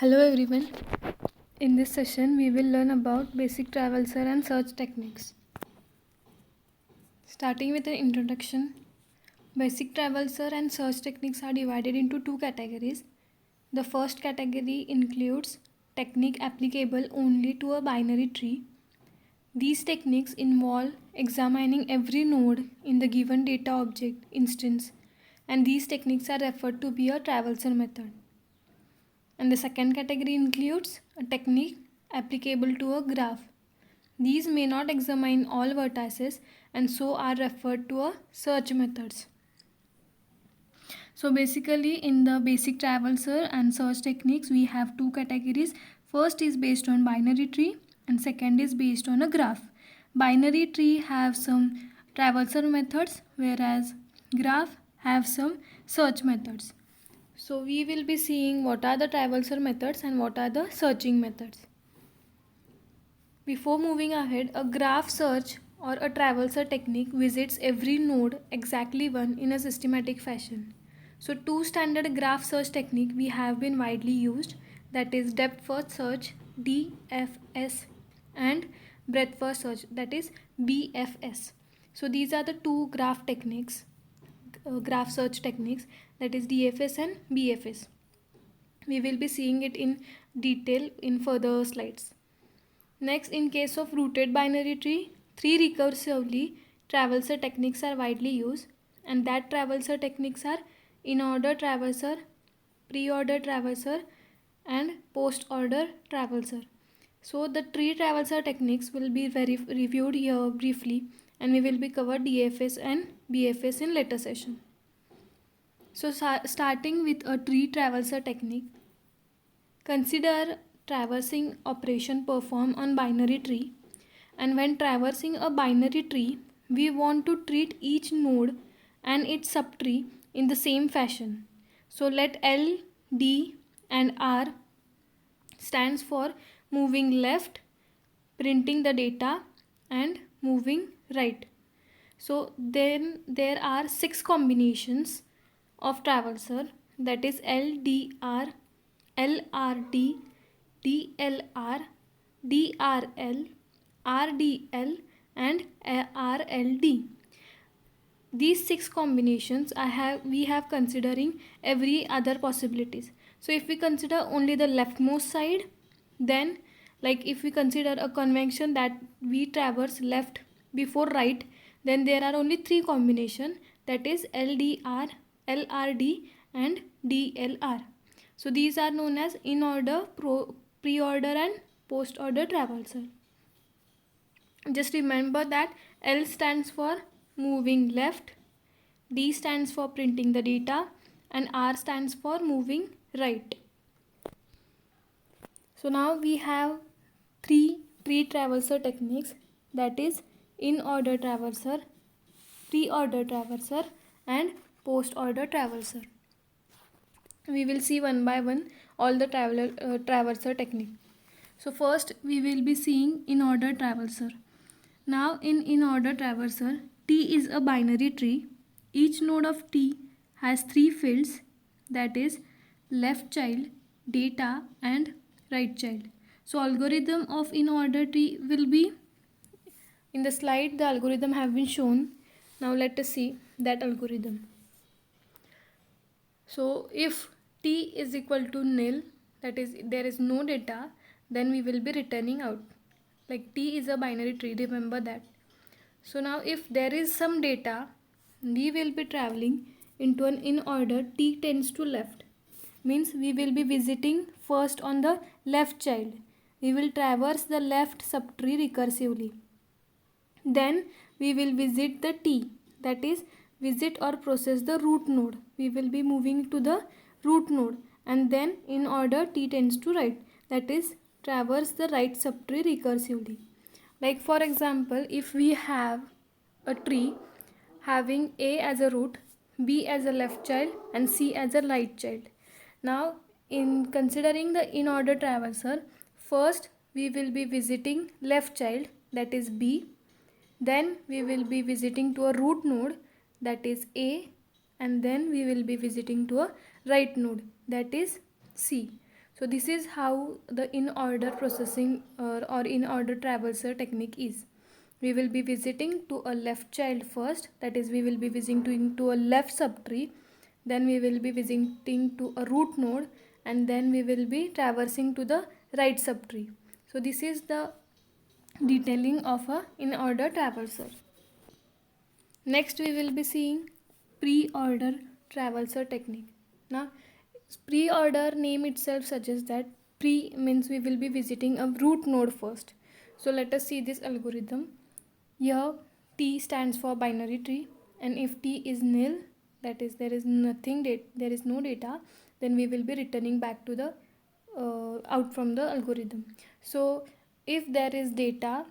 Hello everyone. In this session we will learn about basic traversal and search techniques. Starting with an introduction, basic traversal and search techniques are divided into two categories. The first category includes technique applicable only to a binary tree. These techniques involve examining every node in the given data object instance, and these techniques are referred to be a traversal method. And the second category includes a technique applicable to a graph. These may not examine all vertices and so are referred to a search methods. So basically in the basic traversal and search techniques we have two categories. First is based on binary tree and second is based on a graph. Binary tree have some traversal methods whereas graph have some search methods. So we will be seeing what are the traversal methods and what are the searching methods. Before moving ahead, a graph search or a traversal technique visits every node exactly one in a systematic fashion. So two standard graph search technique we have been widely used, that is depth first search DFS and breadth first search, that is BFS. So these are the two graph techniques, graph search techniques, that is DFS and BFS. We will be seeing it in detail in further slides. Next, in case of rooted binary tree, three recursively traversal techniques are widely used, and that traversal techniques are in-order traversal, pre-order traversal, and post-order traversal. So the three traversal techniques will be reviewed here briefly, and we will be covered DFS and BFS in later session. So starting with a tree traversal technique, consider traversing operation performed on binary tree, and when traversing a binary tree we want to treat each node and its subtree in the same fashion. So let L, D and R stands for moving left, printing the data, and moving right. So then there are 6 combinations of traversal, that is LDR, LRD, DLR, DRL, RDL and RLD. These 6 combinations we have considering every other possibilities. So if we consider only the leftmost side, then like if we consider a convention that we traverse left before right, then there are only 3 combinations, that is LDR, LRD and DLR. So these are known as in-order, pre-order and post-order traversal. Just remember that L stands for moving left, D stands for printing the data and R stands for moving right. So now we have 3 tree traversal techniques, that is in-order traversal, pre-order traversal and post-order traversal. We will see one by one all the traversal technique. So first we will be seeing in-order traversal. Now in in-order traversal, T is a binary tree. Each node of T has 3 fields, that is left child, data and right child. So algorithm of in-order tree will be, in the slide the algorithm have been shown. Now let us see that algorithm. So if T is equal to nil, that is there is no data, then we will be returning out. Like T is a binary tree, remember that. So now if there is some data, we will be traveling into an in-order T tends to left. Means we will be visiting first on the left child. We will traverse the left subtree recursively. Then we will visit the T, that is visit or process the root node. We will be moving to the root node, and then in order T tends to right, that is traverse the right subtree recursively. Like for example, if we have a tree having A as a root, B as a left child and C as a right child. Now in considering the in order traversal, first we will be visiting left child, that is B. Then we will be visiting to a root node, that is A, and then we will be visiting to a right node, that is C. So this is how the in order processing or in order traversal technique is. We will be visiting to a left child first, that is we will be visiting to a left subtree, then we will be visiting to a root node, and then we will be traversing to the right subtree. So this is the detailing of a in order traversal. Next we will be seeing pre-order traversal technique. Now pre-order name itself suggests that pre means we will be visiting a root node first. So let us see this algorithm. Here T stands for binary tree, and if T is nil, that is there is nothing there is no data, then we will be returning back to the out from the algorithm. So if there is data,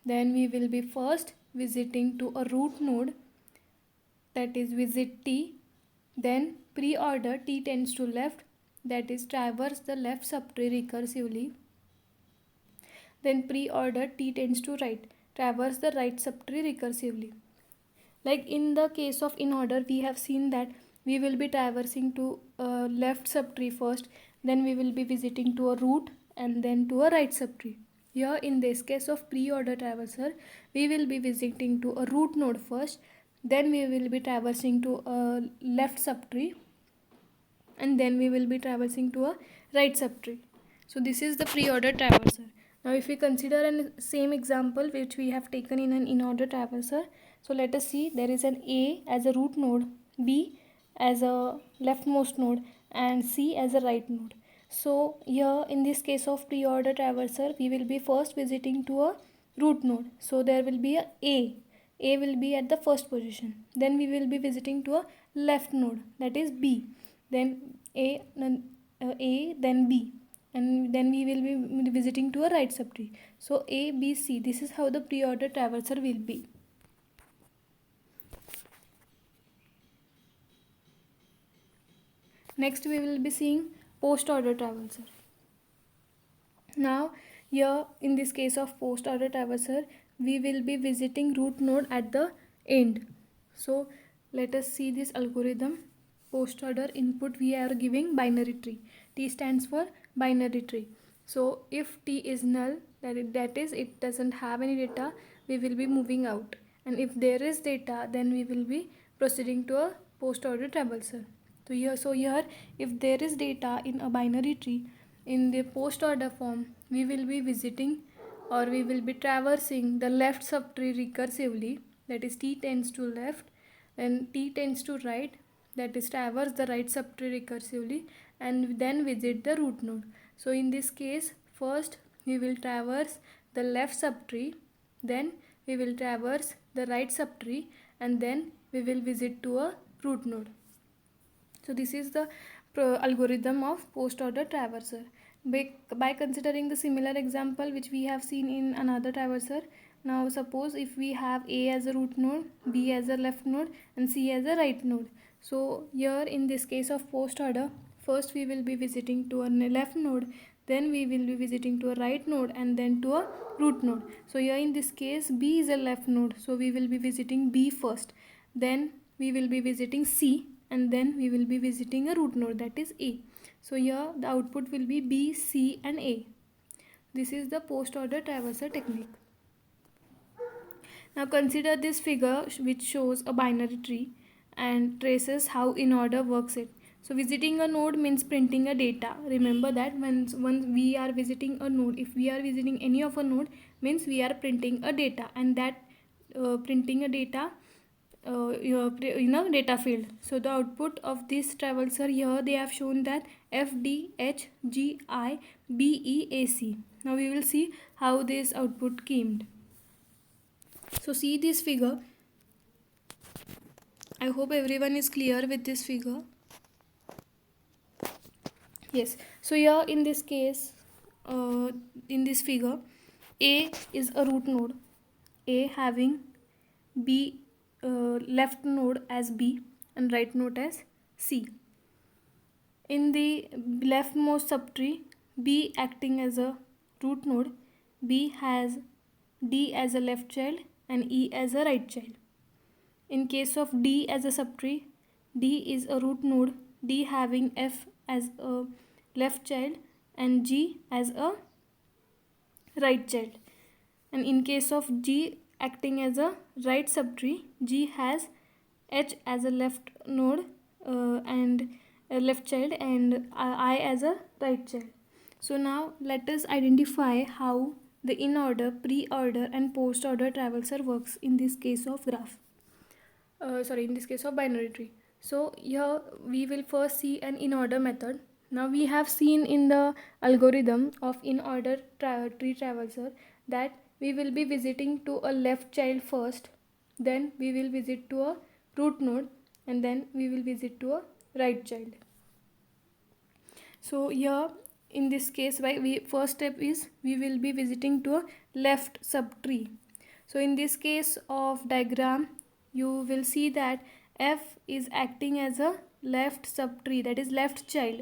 then we will be first visiting to a root node, that is visit T, then pre-order T tends to left, that is traverse the left subtree recursively, then pre-order T tends to right, traverse the right subtree recursively. Like in the case of in order, we have seen that we will be traversing to a left subtree first, then we will be visiting to a root, and then to a right subtree. Here in this case of pre-order traversal, we will be visiting to a root node first, then we will be traversing to a left subtree, and then we will be traversing to a right subtree. So this is the pre-order traversal. Now if we consider an same example which we have taken in an in-order traversal, so let us see, there is an A as a root node, B as a leftmost node, and C as a right node. So here in this case of pre-order traversal, we will be first visiting to a root node. So there will be A will be at the first position. Then we will be visiting to a left node, that is B. Then A, then B, and then we will be visiting to a right subtree. So A, B, C. This is how the pre-order traversal will be. Next we will be seeing post-order traversal. Now here in this case of post-order traversal, we will be visiting root node at the end. So let us see this algorithm. Post-order input, we are giving binary tree. T stands for binary tree. So if T is null, that is it doesn't have any data, we will be moving out. And if there is data, then we will be proceeding to a post-order traversal. So here if there is data in a binary tree, in the post order form, we will be visiting or we will be traversing the left subtree recursively, that is T tends to left, then T tends to right, that is traverse the right subtree recursively, and then visit the root node. So in this case, first we will traverse the left subtree, then we will traverse the right subtree, and then we will visit to a root node. So this is the algorithm of post-order traversal. By considering the similar example which we have seen in another traversal, now suppose if we have A as a root node, B as a left node, and C as a right node. So here in this case of post-order, first we will be visiting to a left node, then we will be visiting to a right node, and then to a root node. So here in this case, B is a left node, so we will be visiting B first, then we will be visiting C, and then we will be visiting a root node, that is A. So here the output will be B, C, and A. This is the post-order traversal technique. Now consider this figure which shows a binary tree and traces how in order works it. So visiting a node means printing a data. Remember that when we are visiting a node, if we are visiting any of a node, means we are printing a data, and that printing a data in a data field. So the output of this traversal, here they have shown that FDHGIBEAC. Now we will see how this output came. So see this figure. I hope everyone is clear with this figure. Yes. So here in this case, in this figure, A is a root node. A having B left node as B and right node as C. In the leftmost subtree, B acting as a root node, B has D as a left child and E as a right child. In case of D as a subtree, D is a root node, D having F as a left child and G as a right child. And in case of G acting as a right subtree, G has H as a left node and a left child, and I as a right child. So now let us identify how the in-order, pre-order and post-order traversal works in this case of graph. In this case of binary tree. So here we will first see an in-order method. Now we have seen in the algorithm of in-order tree traversal that we will be visiting to a left child first, then we will visit to a root node, and then we will visit to a right child. So here in this case, first step is we will be visiting to a left subtree. So in this case of diagram, you will see that F is acting as a left subtree, that is left child.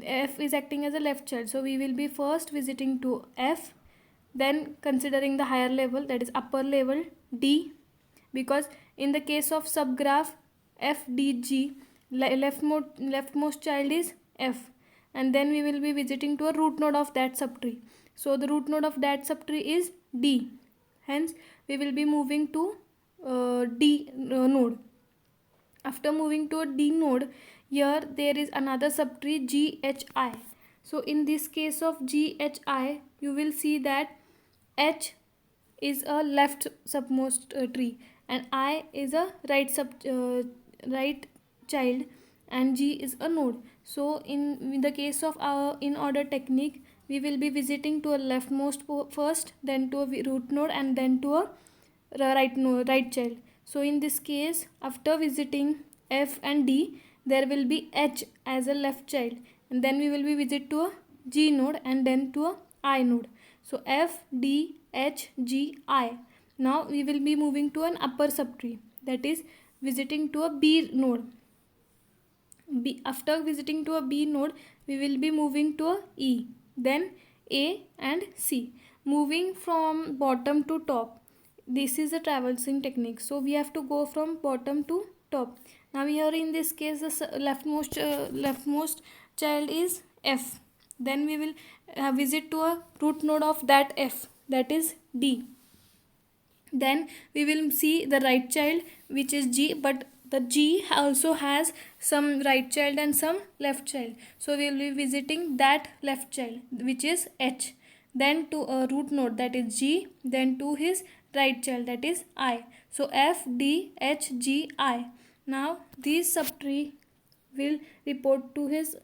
F is acting as a left child. So we will be first visiting to F, then considering the higher level, that is upper level D, because in the case of subgraph FDG, leftmost child is F, and then we will be visiting to a root node of that subtree. So the root node of that subtree is D. Hence we will be moving to D node. After moving to a D node, here there is another subtree GHI. So in this case of GHI, you will see that H is a left submost tree and I is a right child and G is a node. So in the case of our in order technique, we will be visiting to a leftmost first, then to a root node, and then to a right child. So in this case, after visiting F and D, there will be H as a left child, and then we will be visit to a G node and then to a I node. So F, D, H, G, I. Now we will be moving to an upper subtree, that is visiting to a B node. After visiting to a B node, we will be moving to a E, then A and C. Moving from bottom to top. This is a traversing technique. So we have to go from bottom to top. Now here in this case, the leftmost child is F. Then we will visit to a root node of that F, that is D. Then we will see the right child, which is G, but the G also has some right child and some left child. So we will be visiting that left child, which is H. Then to a root node, that is G. Then to his right child, that is I. So F, D, H, G, I. Now this subtree will report to his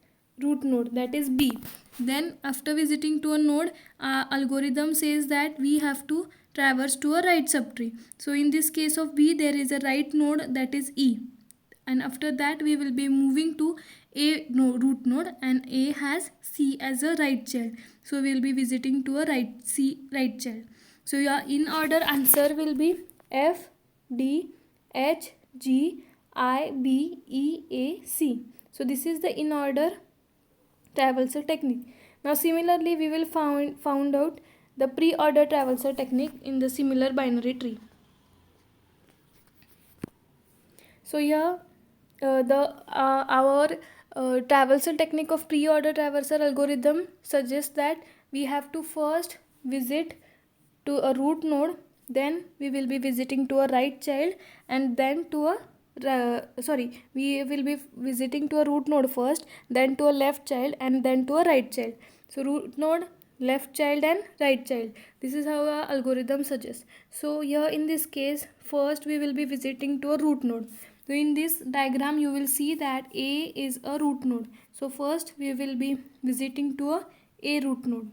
root node, that is B. Then after visiting to a node, algorithm says that we have to traverse to a right subtree. So in this case of B, there is a right node, that is E, and after that we will be moving to A root node, and A has C as a right child. So we will be visiting to a right child. So your in order answer will be F, D, H, G, I, B, E, A, C. So this is the in order traversal technique. Now similarly we will found out the pre-order traversal technique in the similar binary tree. So here our traversal technique of pre-order traversal algorithm suggests that we have to first visit to a root node, then we will be visiting to a right child, and then to a we will be visiting to a root node first, then to a left child, and then to a right child. So root node, left child and right child. This is how our algorithm suggests. So here in this case, first we will be visiting to a root node. So in this diagram you will see that A is a root node. So first we will be visiting to a root node.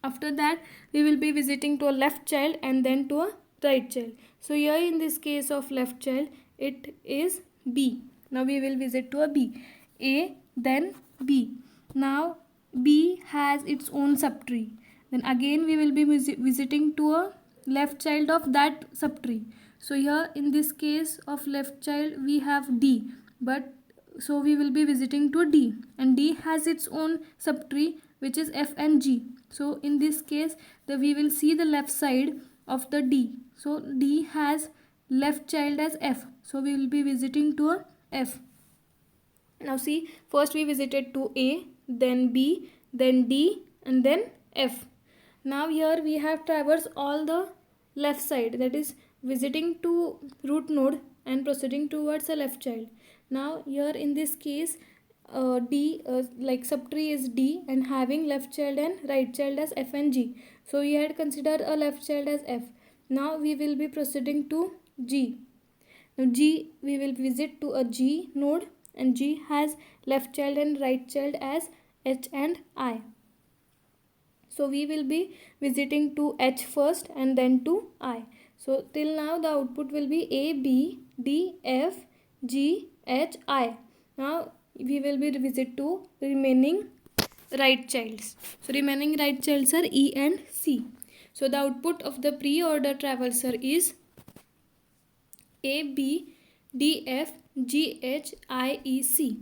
After that we will be visiting to a left child and then to a right child. So here in this case of left child, it is B. Now we will visit to a B. A, then B. Now B has its own subtree. Then again we will be visiting to a left child of that subtree. So here in this case of left child we have D, but so we will be visiting to D, and D has its own subtree, which is F and G. So in this case we will see the left side of the D. So D has left child as F. So we will be visiting to a F. Now see, first we visited to A, then B, then D, and then F. Now here we have traversed all the left side, that is visiting to root node and proceeding towards a left child. Now here in this case, D, like subtree is D and having left child and right child as F and G. So we had considered a left child as F. Now we will be proceeding to G. Now G, we will visit to a G node, and G has left child and right child as H and I. So we will be visiting to H first and then to I. So till now the output will be A, B, D, F, G, H, I. Now we will be visit to remaining right childs. So remaining right childs are E and C. So the output of the pre-order traverser is A, B, D, F, G, H, I, E, C.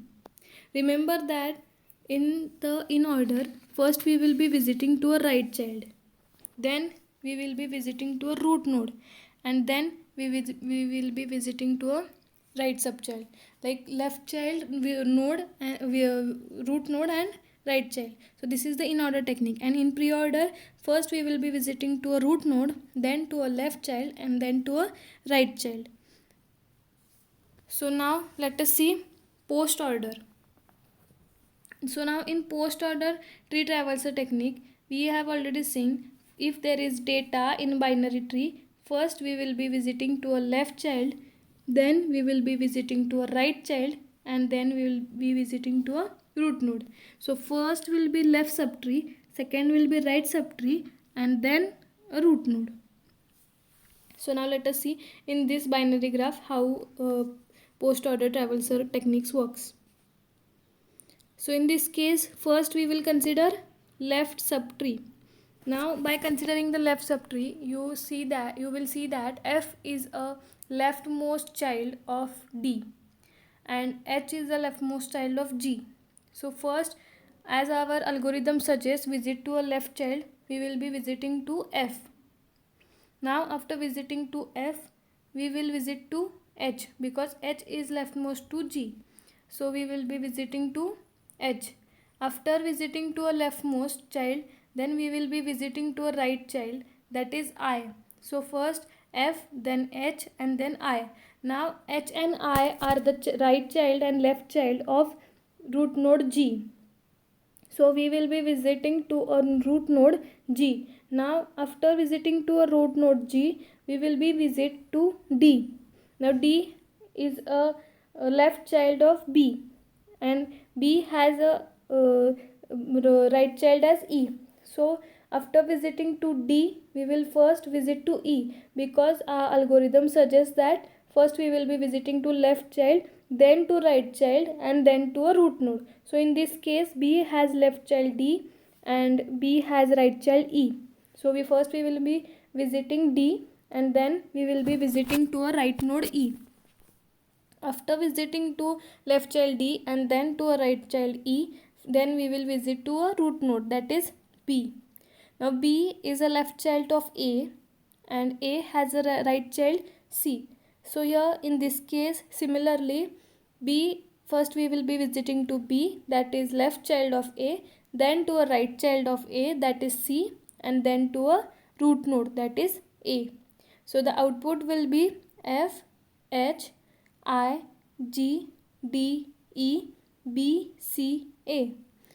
Remember that in order, first we will be visiting to a right child, then we will be visiting to a root node, and then we will be visiting to a right subchild, like left child node and root node and right child. So this is the in order technique. And in pre-order, first we will be visiting to a root node, then to a left child, and then to a right child. So now let us see post order. So now in post order tree traversal technique, we have already seen if there is data in binary tree, first we will be visiting to a left child, then we will be visiting to a right child, and then we will be visiting to a root node. So first will be left subtree, second will be right subtree, and then a root node. So now let us see in this binary graph how post order traversal techniques works. So in this case, first we will consider left subtree. Now by considering the left subtree, you will see that F is a leftmost child of D and H is the leftmost child of G. So first, as our algorithm suggests, visit to a left child, we will be visiting to F. Now after visiting to F, we will visit to H because H is leftmost to G. So we will be visiting to H. After visiting to a leftmost child, then we will be visiting to a right child, that is I. So first F, then H, and then I. Now H and I are the right child and left child of root node G. So we will be visiting to a root node G. Now after visiting to a root node G, we will be visit to D. Now D is a left child of B and B has a right child as E. So after visiting to D, we will first visit to E because our algorithm suggests that first we will be visiting to left child, then to right child, and then to a root node. So in this case, B has left child D and B has right child E. So we will be visiting D and then we will be visiting to a right node E. After visiting to left child D and then to a right child E, then we will visit to a root node, that is B. Now B is a left child of A and A has a right child C. So here in this case, similarly, B, first we will be visiting to B, that is left child of A, then to a right child of A, that is C, and then to a root node, that is A. So the output will be F, H, I, G, D, E, B, C, A.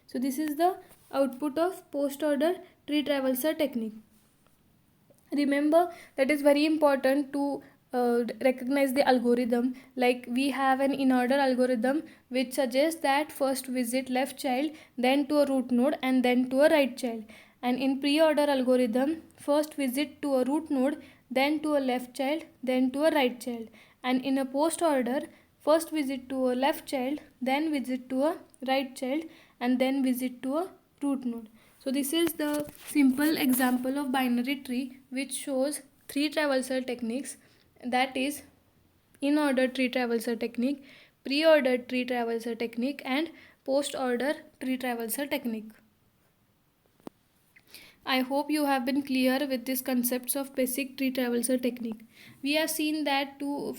So this is the output of post order tree traversal technique. Remember that is very important to recognize the algorithm. Like we have an in order algorithm which suggests that first visit left child, then to a root node, and then to a right child. And in pre-order algorithm, first visit to a root node, then to a left child, then to a right child. And in a post order, first visit to a left child, then visit to a right child, and then visit to a root node. So this is the simple example of binary tree which shows three traversal techniques, that is in order tree traversal technique, pre-order tree traversal technique, and post order tree traversal technique. I hope you have been clear with these concepts of basic tree traversal technique. We have seen that to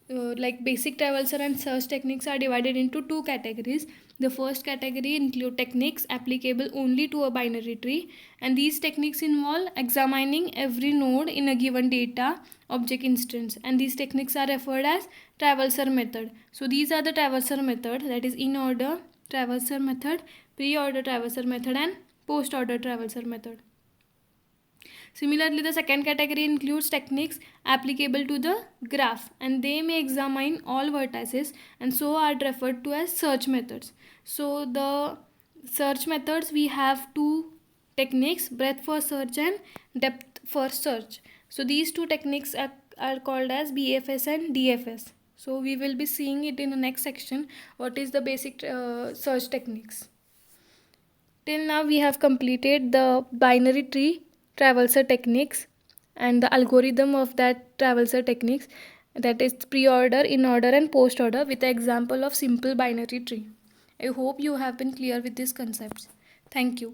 like basic traversal and search techniques are divided into two categories. The first category include techniques applicable only to a binary tree, and these techniques involve examining every node in a given data object instance, and these techniques are referred as traversal method. So these are the traversal method, that is in order traversal method, pre-order traversal method, and post-order traversal method. Similarly, the second category includes techniques applicable to the graph, and they may examine all vertices and so are referred to as search methods. So the search methods, we have two techniques, breadth first search and depth first search. So these two techniques are called as BFS and DFS. So we will be seeing it in the next section, what is the basic search techniques. Till now we have completed the binary tree traversal techniques and the algorithm of that traversal techniques, that is pre-order, in-order and post-order, with the example of simple binary tree. I hope you have been clear with these concepts. Thank you.